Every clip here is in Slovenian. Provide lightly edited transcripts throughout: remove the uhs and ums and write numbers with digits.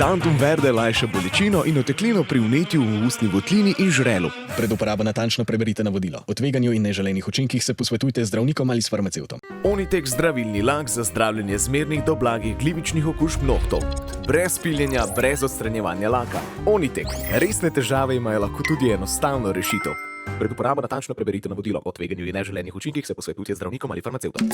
Santum Verde lajša bolečino in oteklino pri vnetju v ustni votlini in žrelu. Pred uporabo natančno preberite navodilo. O tveganju in neželenih učinkih se posvetujte z zdravnikom ali s farmacevtom. Onitek zdravilni lak za zdravljenje zmernih do blagih glivičnih okužb nohtov. Brez piljenja, brez odstranjevanja laka. Onitek. Resne težave imajo lahko tudi enostavno rešitev. Pred uporabo natančno preberite navodilo. O tveganju in neželenih učinkih se posvetujte z zdravnikom ali farmacevtom.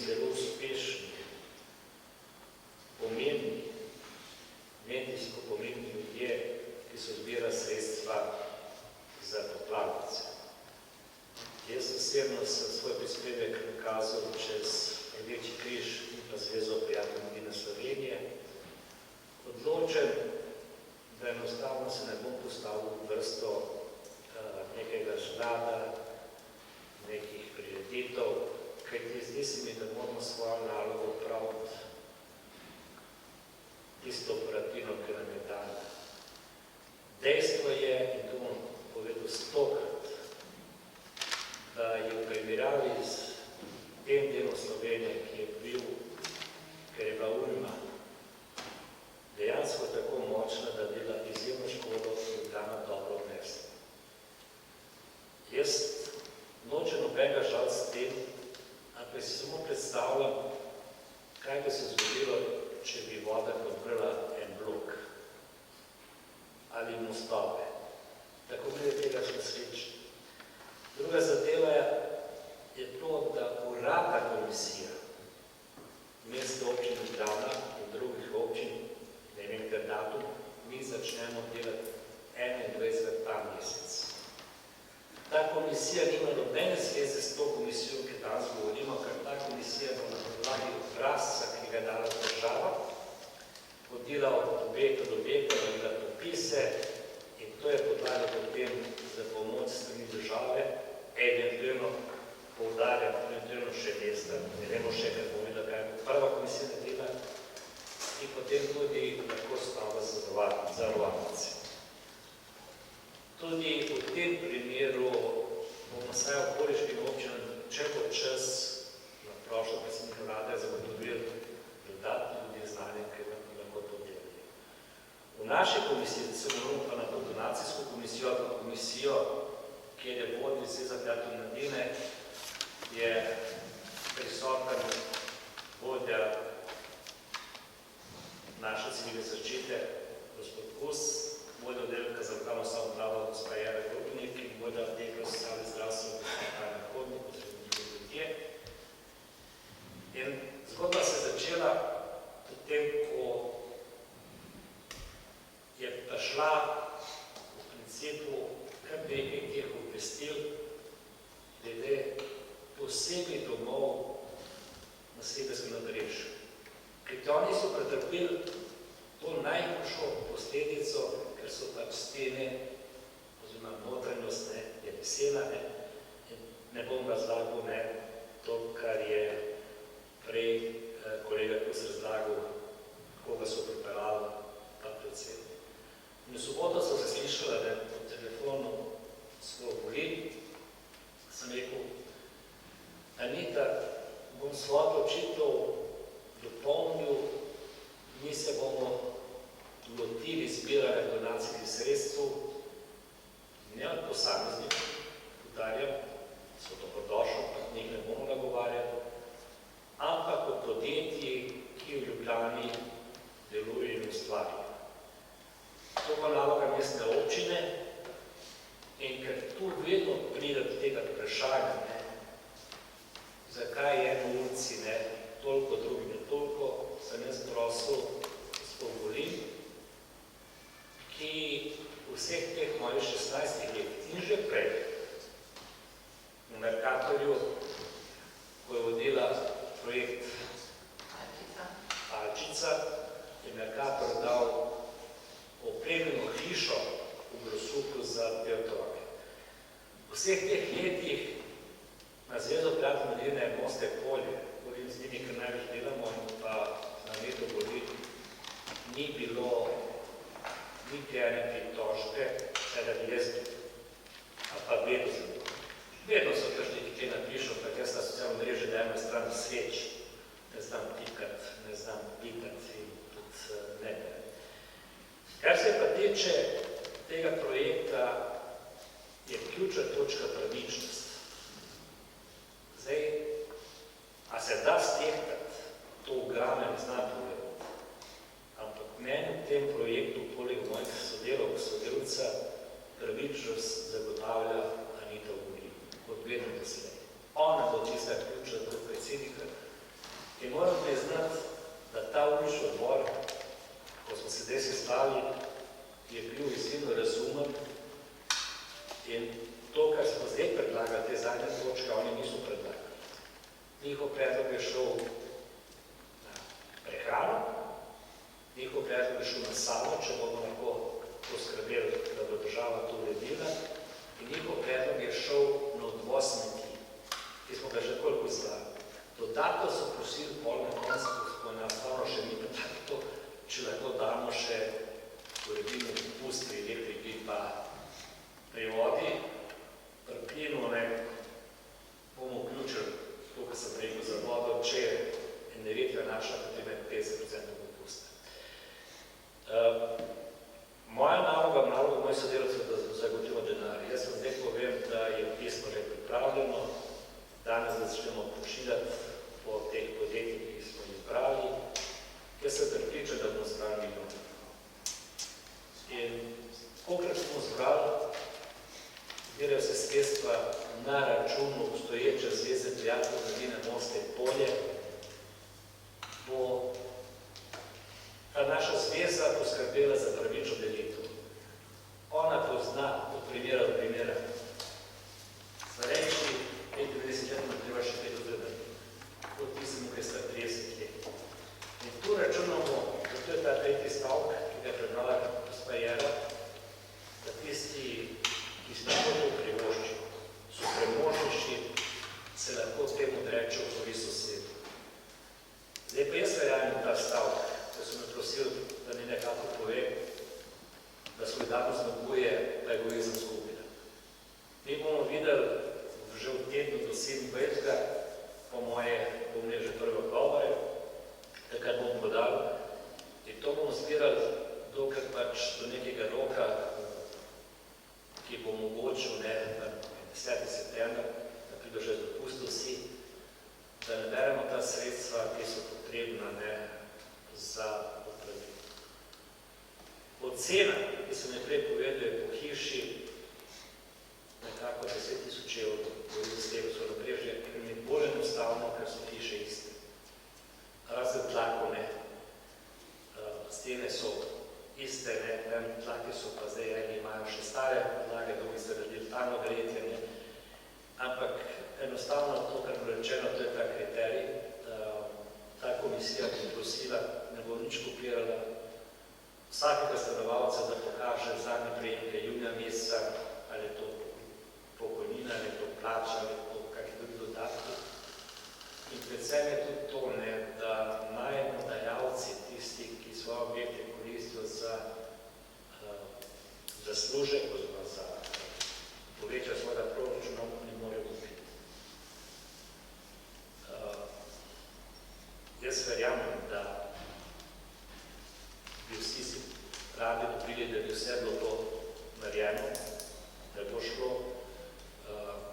Zelo uspešni, pomembni, medijsko pomembni ljudje, ki so zbira sredstva za poplavnice. Jaz osebno sem svoj prispevek nakazal čez Rdeči križ in pa Zvezo prijateljev mladine Slovenije. Odločen, da enostavno se ne bom postavil v vrsto nekega žlada, nekih prireditev, kajti zdi se mi, da moramo svojo nalogo opraviti tisto operativno, ki nam je dana. Dejstvo je, in to bom povedal 100-krat, da je v primerjavi s tem delom Slovenije, ki je bil, ker je bila ujma, dejansko tako močna, da dela izjemno škodo, ki da na dobro odnesla. Jaz nočem nobenega žal s tem, ampak si samo predstavljam, kaj bi se zgodilo, če bi voda podprla en blok ali mostove. Tako bi je tega še slično. Druga zadeva je to, da uradna komisija mestne občine Ljubljana in drugih občin, ne vem, ker datum, mi začnemo delati 21. ta mesec. Ta komisija nima nobene zveze s to komisijo, ki danes govorimo, ker ta komisija bo na podlagi obrazca, ki ga je dala država, hodila od objekta do objekta, naredila popise in to je podlaga potem za pomoč strani države, eventualno poudarjam, eventualno še mesta, ne vemo še, ker bomo videli, kaj bo prva komisija naredila in potem tudi lahko stava zavarovalnice. Tudi v tem primeru bomo vsaj okoliškim občinam, če bo čas na prošlo predsednika vlade zagotovil dodatni ljudi znanje, ki lahko to delali. V naši komisiji, da se moramo pa na donacijsko komisijo ali komisijo, kjer je vodni Zveza prijateljev mladine, je prisoten vodja naše civilne zaščite, gospod Kus, vodja oddelka za lokalno samoupravo, gospa Jara Grobnik in vodja oddelka socialne zdravstva, gospa Tanja Hodnik, oziroma njihovi ljudje. In zgodba se je začela potem, ko je prišla v principu kar nekaj teh obvestil glede posebnih domov na Srednjem Nadrežju. Kajti oni so pretrpeli to najhujšo posledico, ker so pač stene, oziroma notranjost, je vesela, ne bom razlagal to, kar je prej kolega Kus razlagal, koga so pripeljali, pa predvsem. In v soboto so se slišala, da po telefonu svoj boli, sem rekel, Anita, bom svojo odločitev dopolnil, mi se bomo lotili zbiranja donacijskih sredstev, ne od posameznikov, poudarjam, so dobrodošli, pa njih ne bomo nagovarjali, ampak od podjetij, ki v Ljubljani delujejo in ustvarjajo. To pa naloga mestne občine in ker tu vedno pride do tega vprašanja, zakaj je na ulici toliko, drugim je toliko, sem jaz prosil gospod Golin, ki vseh teh mojih 16 let in že prej v Mercatorju, ko je vodila projekt Alčica, je Mercator dal opremljeno hišo v Grosuplju za te otroke. V vseh teh letih na Zvezo prijateljev mladine Moste polje govorim z njimi, ker največ delamo in pa na leto boli, ni bilo niti ene pritožbe, da bi jaz ali pa vedno zelo. Vedno so kakšni, ki kaj napišo, pa jaz na socialno mreže dajem na stran sveč, ne znam pikat, ne znam pikat in tudi ne. Kar se pa tiče tega projekta, je ključna točka pravičnost. Zdaj, a se da stehtati, to v grame ne znam povedati, ampak meni v tem projektu, poleg mojih sodelavca, pravičnost zagotavlja Anita Ogrin, kot vedno doslej. Ona bo tista ključna kot predsednika. In moram priznati, da ta ulični odbor, ko smo se zdaj sestali, je bil izjemno razumen in to, kar smo zdaj predlagali, te zadnje točke, oni niso predlagali. Njihov predlog je šel na prehrano, njihov predlog je šel na samo, če bomo lahko poskrbeli, da bo država to uredila, in njihov predlog je šel na odvoz smeti, ki smo ga že koliko izvali. Dodatno so prosili pol na koncu, ko je nastavno še ni to, če lahko damo še uredilno dopust pri elektriki pa pri vodi, pri plinu bomo vključili to, kar sem rekel za vodo, če je energetska naša, potem je 50% dopusta. Moja naloga mojih sodelavcev, da zagotovimo denar. Jaz vam zdaj povem, da je pismo že pripravljeno, danes začnemo pošiljati po teh podjetjih, ki smo jih zbrali. Jaz sem prepričan, da bomo zbrali milijon. In kolikrat smo zbrali, zbirajo se sredstva na računu obstoječe Zveze prijateljev mladine Moste in Polje, bo ta naša zveza poskrbela za pravično delitev. Ona pozna od primera do primera. Starejši 95 let ima treba še 5 odredati, kot tistemu, ki je star 30 let. In tu računamo, da to je ta tretji stavk, ki ga je prebrala gospa Jera, da tisti, ki si lahko to privoščijo, so premožnejši, se lahko temu odreče v korist sosedu. Zdaj pa jaz verjamem ta stavk, da so me prosili, da mi nekako pove, da solidarnost zmaguje, pa egoizem skupina. Mi bomo videli že v tednu do 27. po moje, bom že prve odgovore, takrat bomo podali. In to bomo zbirali dokaj pač do nekega roka, ki bo omogočil 10. september, da prido že dopustil vsi, da naberemo ta sredstva, ki so potrebna za odpravitev. Ocena, ki sem najprej povedal, je po hiši nekako 10.000 evrov, govorili s tem, so naprežje, ker mi je bolj enostavno, ker so hiše iste. Razen tlako ne. Stene so iste, tlaki so pa zdaj, eni imajo še stare podlage, drugi ste naredili talno gretje, ampak enostavno to, kar bo rečeno, to je ta kriterij. Ta komisija bo prosila, ne bo nič kopirala vsakega stanovalca, da pokaže zadnje prejemke junija meseca, ali je to pokojnina, ali je to plača, ali je to kakšni drugi dodatki. In predvsem je tudi to, da najemnodajalci, tisti, ki svoje objekte koristijo za zaslužek oziroma za povečanje svojega proračuna, ne morejo kupiti. Jaz verjamem, da bi vsi si radi dobili, da bi vse bilo to narejeno, da je to šlo.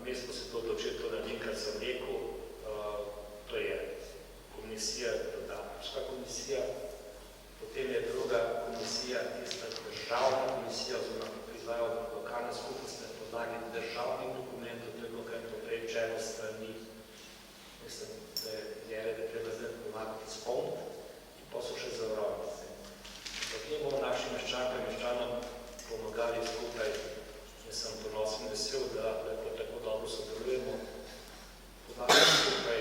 Mi smo se to odločili, to naredim, kar sem rekel, to je komisija, dodatna komisija, potem je druga komisija, tista državna komisija, oziroma ki izvaja lokalne skupnosti na podlagi državnih dokumentov, to je bilo kar poprej čelo strani, mislim, da je treba zdaj pomagati spomniti in pa so še zavarovnice. Ampak mi bomo našim meščanom pomagali skupaj, jaz sem ponosen vesel, da lepo tako dobro sodelujemo, pomagali skupaj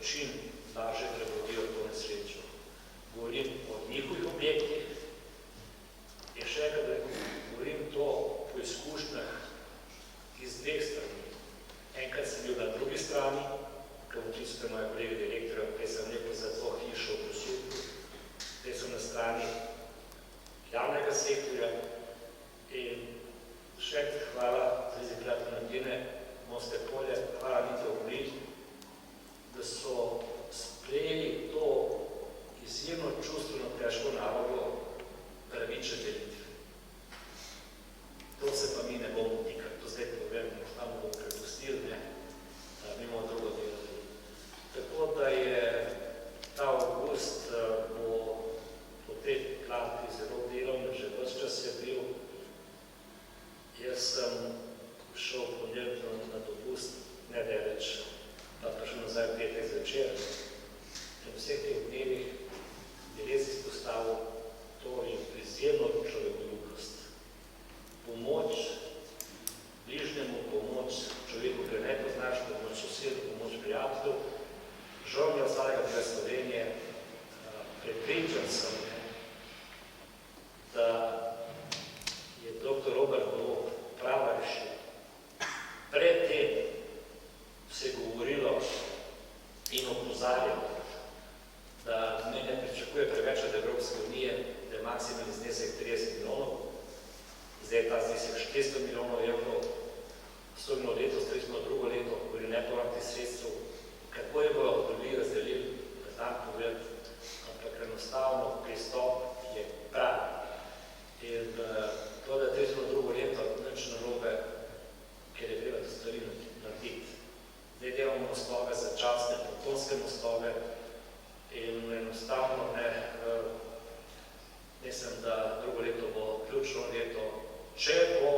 čim lažje prebodijo to nesrečo. Govorim o njihovih objektih in še enkrat, da govorim to po izkušnjah iz dveh strani. Enkrat sem bil na drugi strani, klical moje kolege direktorja, prej sem rekel za to hišo v Bruslju, zdaj sem na strani javnega sektorja in še enkrat hvala Zvezi prijateljev mladine Moste Polje, hvala Anite Ogrin, da so sprejeli to izjemno čustveno težko nalogo pravične delitve. To se pa mi ne bomo tikali, to zdaj povem, tam bomo prepustili, mi bomo drugo delali. Tako da je ta avgust bo po tej klanki zelo delovno, že ves čas je bil. Jaz sem šel ponedeljno na dopust, ne daleč, pa prišel nazaj v petek zvečer. In v vseh teh dnevih je res izpostavil to izjemno človekoljubnost. Pomoč bližnjemu, pomoč človeku, ki ne poznaš, pomoč sosedu, pomoč prijatelju. Žal mi je ostalega tega Slovenije, prepričan sem, da je dr. Robert Golob prava rešitev. Pred tem se je govorilo in opozarjalo, da ne pričakuje preveč od Evropske unije, da je maksimalni znesek 30 milijonov, zdaj je ta znesek 400 milijonov evrov, stojno leto, stresno drugo leto, govori nepovratnih sredstev, kako je bilo drugi razdelili, ne znam povedati, ampak enostavno pristop je pravi. In to, da je drugo leto, nič narobe, ker je treba to stvari narediti. Zdaj delamo mostove za časne, platonske mostove in enostavno mislim, da drugo leto bo ključno leto, če bo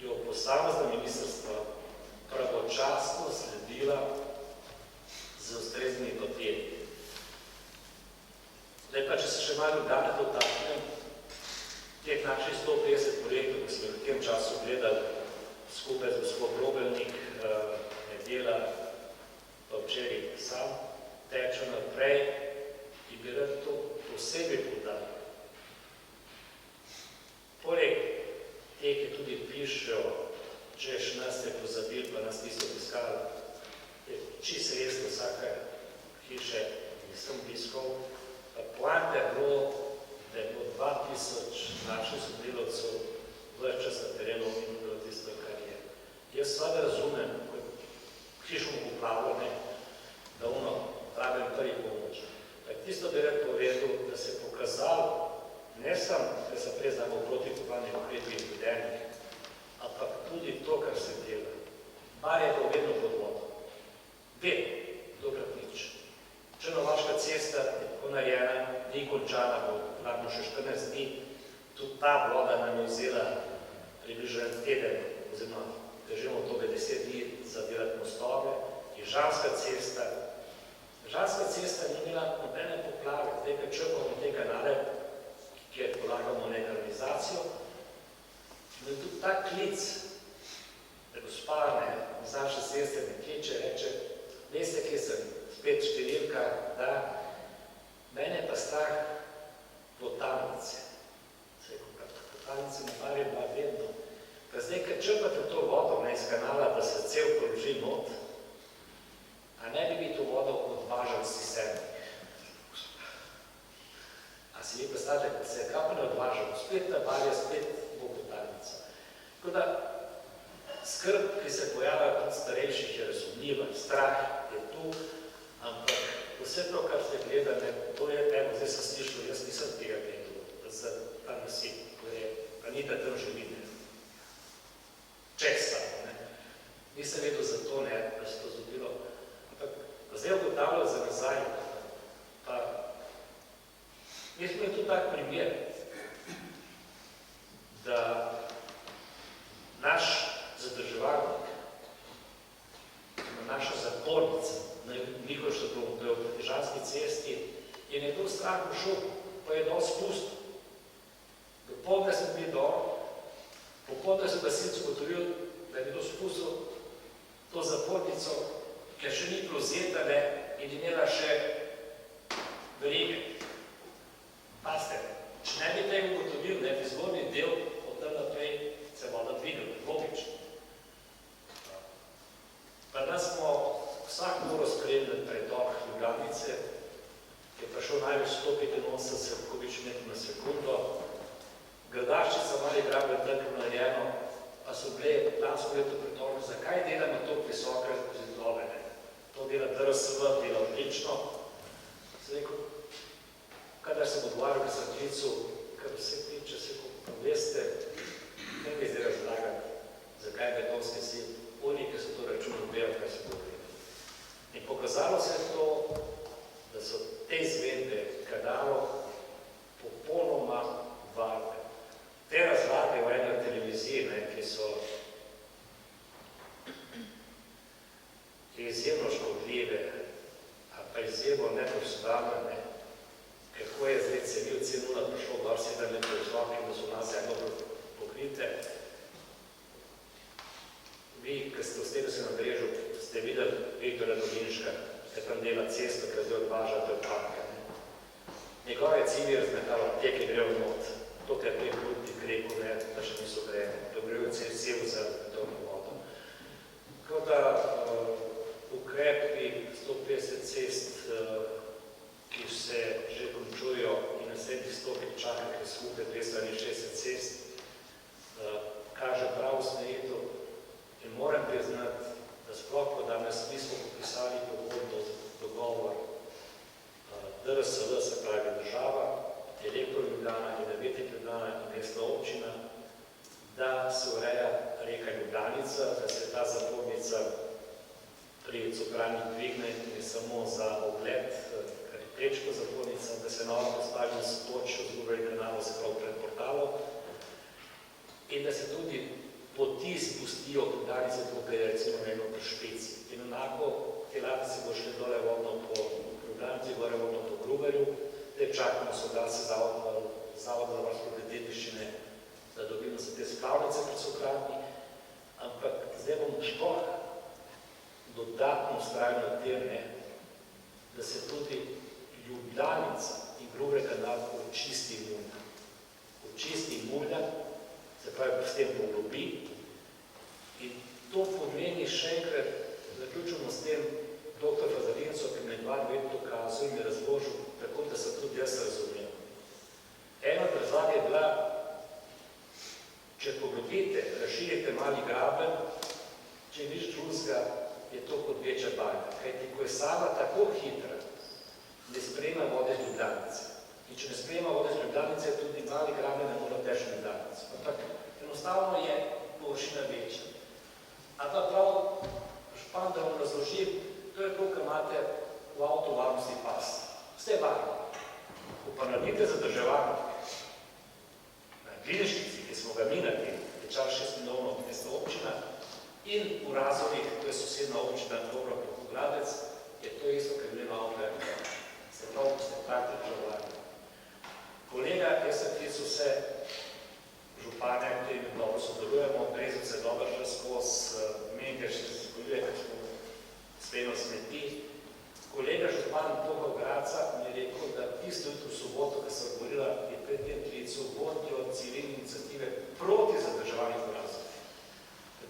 jo posamezna ministrstva pravočasno sledila z ustreznimi papirji. Zdaj pa, če se še malo dane dotaknem, teh naših 150 projektov, ki smo v tem času gledali skupaj z gospod Robelnik, Nedela, pa včeraj sam, teče naprej in bi rad to posebej poudaril. Poleg teh, ki tudi pišejo, češ nas je pozabil, pa nas niso obiskali, je čisto resno vsake hiše nisem obiskal, pa poanta je bilo, da je bilo 2000 naših sodelavcev vse čas na terenu in bilo tisto, kar je. Jaz seveda razumem, ko je hišo poplavljene, da rabim prvi pomoč. Tisto bi rad povedal, da se je pokazalo, ne samo, da se prej znamo protikopalnih ukrepov izvedenih, ampak tudi to, kar se dela. Bar je to vedno pod vodo. Dokrat nič. Črnovaška cesta je tako narejena, ni končana, bo radno še 14 dni. Tudi ta voda nam je vzela približno teden, oziroma držimo tobe 10 dni za delati mostove. Ižanska cesta ni imela nobene poplave, zdaj pa črpamo te kanale, kjer polagamo nekanalizacijo. In tudi ta klic, da gospa z naše ceste ne kliče, reče, veste, kje sem, spet številka, da mene je pa strah potalnice. Potalnice na par je bila vedno. Pa zdaj, kad črpate to vodo iz kanala, da se cel položi not, a ne bi to vodo odvažal s cisterni. A si vi predstavljate, da se je kako ne odvažal, spet ta barja, spet bo potalnica. Tako da skrb, ki se pojavlja tudi starejših, je razumljiva, strah je tu, ampak vse to, kar ste gledali, to je, evo, zdaj sem slišal, jaz nisem tega gledal, za ta nasip, ko je Anita tam živine. Česa, nisem vedel za to, da se to zgodilo, ampak zdaj ugotavljal za nazaj, pa jaz mi je tudi tak primer, da naš zadrževalnik, naša zapornica, na Miholjštadtu, v Ižanski cesti, je nekdo strah ušel, pa je dol spustil. Dopoldne sem bil dol, popoldne sem gasilci ugotovil, da je nekdo spustil to zapornico, ker še ni prozeta in imela še verige. Pazite, če ne bi tega ugotovil, bi zgornji del od tam naprej se voda dvignil, logično. Pa nas smo delni pretok Ljubljanice, je prišel največ 185 kubičnih metrov na sekundo. Gradaščica Mali Grab je tako narejeno, pa so bile lansko leto pritožbe, zakaj delamo toliko visoke zidove. To dela DRSV, dela odlično. Sem rekel, kadar sem odgovarjal k srčicu, kar vse tiče, se ko veste, ne bi zdaj razlagati, zakaj je betonski zid, oni, ki so to računo delali, kaj se govori. In pokazalo se je to, da so te izvedbe kanalov popolnoma varne. Te razlage v eni televiziji, ki so izjemno škodljive, pa izjemno neprofesionalne, kako je zdaj civil C0 prišel gor 7 metrov visok in da so nas zemljo pokrite. Vi, ki ste v stedu se na Drežu, ste videli Viktorja Dolinška, ki tam dela cesto, ki zdaj odvaža te odpadke. Njegove cilje je razmetal, te, ki grejo v not. To, kar je proti greku, da še niso grejeni. To grejo cel za betonno vodo. Tako da ukrepi 150 cest, ki se že končujo in naslednjih 100, ki čakajo, ki skupaj 260 cest, kaže prav usmeritev. In moram priznati, da sploh, ko danes nismo podpisali pogodbo, dogovor DRSV, se pravi država, Elektro Ljubljana, Energetik Ljubljana in mestna občina, da se ureja reka Ljubljanica, da se ta zapornica pri Cokrani dvigne in je samo za ogled, kar je Plečko zapornica, da se novo postavi na spočju zgubljeni kanalov, se prav pred portalom, in da se tudi poti spustijo v Ljubljanice, tukaj je recimo eno pri Špici. In enako te latice bo šli dole vodno po Ljubljanici, gore vodno po Gruberju, te čakamo soglasje Zavoda za varstvo dediščine, da dobimo se te splavnice pred Cokrani, ampak zdaj bomo šlo dodatno vztrajno terne, da se tudi Ljubljanica in Gruber kanal očisti mulja. Očisti mulja, se pravi, s tem poglobi. In to pomeni še enkrat, zaključimo s tem dr. Fazarinco, ki me 2 let dokazal in mi razložil, tako da sem tudi jaz razumel. Ena od razlag je bila, če poglobite, razširite Mali Graben, če nič drugega, je to kot večja bajka. Kajti, ko je Sava tako hitra, ne sprejema vode z Ljubljanice. In če ne sprejema vode z Ljubljanice, tudi Mali Graben ne mora teči v Ljubljanico. Ampak enostavno je površina večja. Ampak prav, Špan, da vam razložim, to je to, kar imate v avto varnosti pas. Vse varno. Ko pa naredite zadrževanje, na Glineškici, ki smo ga mi naredili, je čas 6 milijonov mestna občina, in v Razovih, to je sosedna občina Dobro Pogradec, je to isto, kar je avto varno. Se prav, ko ste praktično varni. Kolega, jaz sem klical vse županje, ki jim dobro sodelujemo, Brezovica se dobro šla skozi, meni, ker še se zgoduje, ker smo speno smeti. Kolega župan Boga Graca mi je rekel, da tisto jutro v soboto, ki sem govorila, je pred tem klicu vodjo civilne iniciative proti zadrževanju porazov.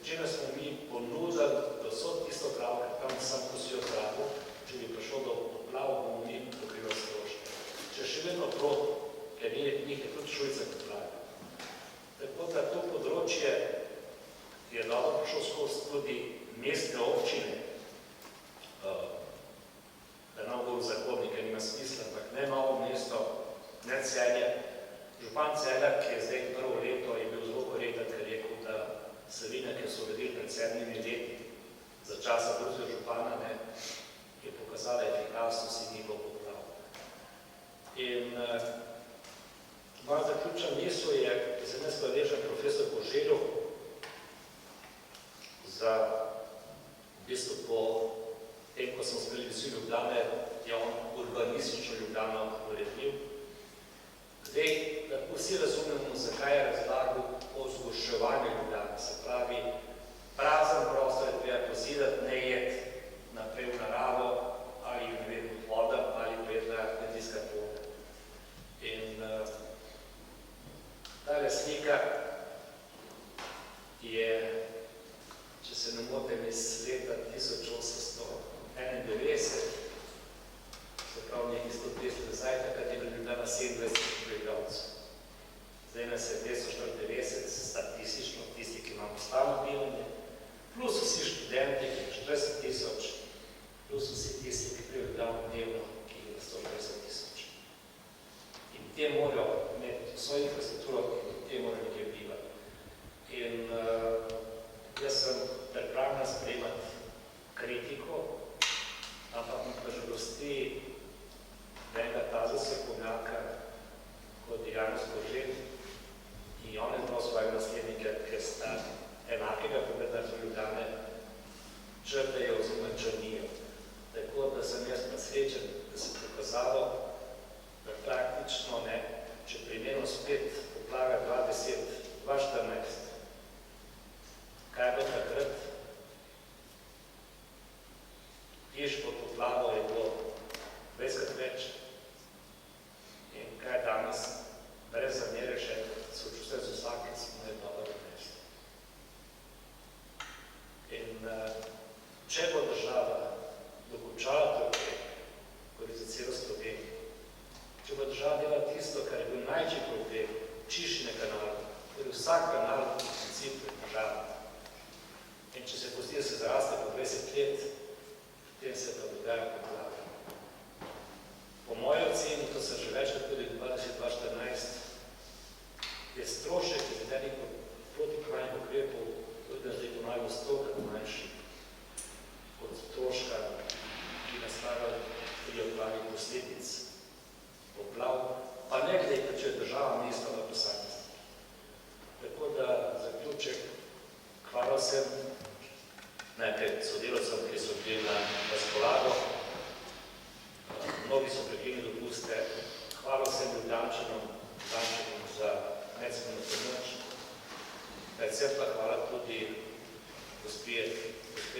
Včeraj smo mi ponudili, da so tisto travo, ker tam sam kosijo travo, če bi prišlo do poplav, bomo mi pokrivali stroške. Če še vedno proti, ker njih je tudi Šujca poplavi. Tako da to področje je dobro prišlo skozi tudi mestne občine, da nam bo v zahodnike nima smisla, ampak ne Novo mesto, ne Celje. Župan Celja, ki je zdaj prvo leto, je bil zelo korekten, ker je rekel, da Savina, ki so vedeli pred 7 leti za časa drugega župana, je pokazala efikasnost in ni bilo poplav. In moja zaključna misel je, ki se ne skladeča profesor Boželju, za v bistvu po tem, ko smo sprejeli vsi Ljubljane, je on urbanistično Ljubljano uredil. Zdaj, lahko vsi razumemo, zakaj je razlagal o zgoščevanju Ljubljane. Se pravi, prazen prostor je treba pozidati, ne jeti naprej v naravo, ali ne vem, voda, ali predla kmetijska polja. In tale slika je, če se ne motim, iz leta 1851, se pravi nekaj 130 nazaj, takrat je bila Ljubljana 27 prebivalcev. Zdaj nas je 294 statistično, tisti, ki imamo stalno bivanje, plus vsi študenti, ki je 40 tisoč, plus vsi tisti, ki prebivajo dnevno, ki je 140 tisoč. In te morajo imeti vso infrastrukturo, in te morajo nekaj bivati. In jaz sem pripravljen sprejemati kritiko, ampak mi pa žalosti, da enega taza strokovnjaka, kot je Janez Kožet, in on je imel svojega naslednika, ker sta enakega pogleda za Ljubljane, črtajo oziroma črnijo. Tako da sem jaz srečen, da se pokazalo, da praktično ne, če primerno spet poplaga 2014, kaj je bilo takrat? Hiš pod poplavo je bilo 20 več. In kaj danes, brez zamere še, se čustva z vsakim smo je dobro mesto. In če bo država dokončala to ukrep, kot je za celo Slovenijo, če bo država delala tisto, kar je bil največji problem, čiščenje kanalov, torej vsak kanal v principu je država. In če se pusti, da se zaraste po 20 let, potem se pa dogaja poplave. Po moji oceni, to sem že večkrat tudi 2014, je strošek izvedenih protipožarnih ukrepov tudi na zdaj ponavljamo 100-krat manjši od stroška, ki nastaja pri odpravi posledic poplav, pa ne glede, če je država mesta na posameznik. Tako da zaključek, hvala vsem, najprej sodelavcem, ki so bili na razpolago. Mnogi so prekinili dopuste. Hvala vsem Ljubljančanom za medsebojno pomoč. Predvsem pa hvala tudi gospe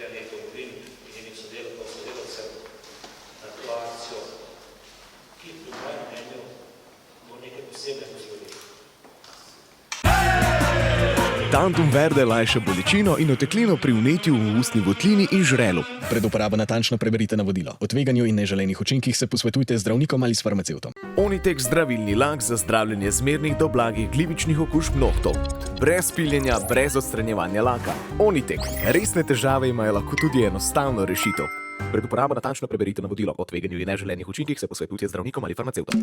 Aneti Ogrin in njenim sodelavcem na to akcijo, ki pri mojem mnenju bo nekaj posebnega v Sloveniji. Tantum verde lajša bolečino in oteklino pri vnetju v ustni votlini in žrelu. Pred uporabo natančno preberite navodilo. O tveganju in neželenih učinkih se posvetujte z zdravnikom ali s farmacevtom. Onitek zdravilni lak za zdravljenje zmernih do blagih glivičnih okužb nohtov. Brez piljenja, brez odstranjevanja laka. Onitek. Resne težave imajo lahko tudi enostavno rešitev. Pred uporabo natančno preberite navodilo. O tveganju in neželenih učinkih se posvetujte z zdravnikom ali farmacevtom.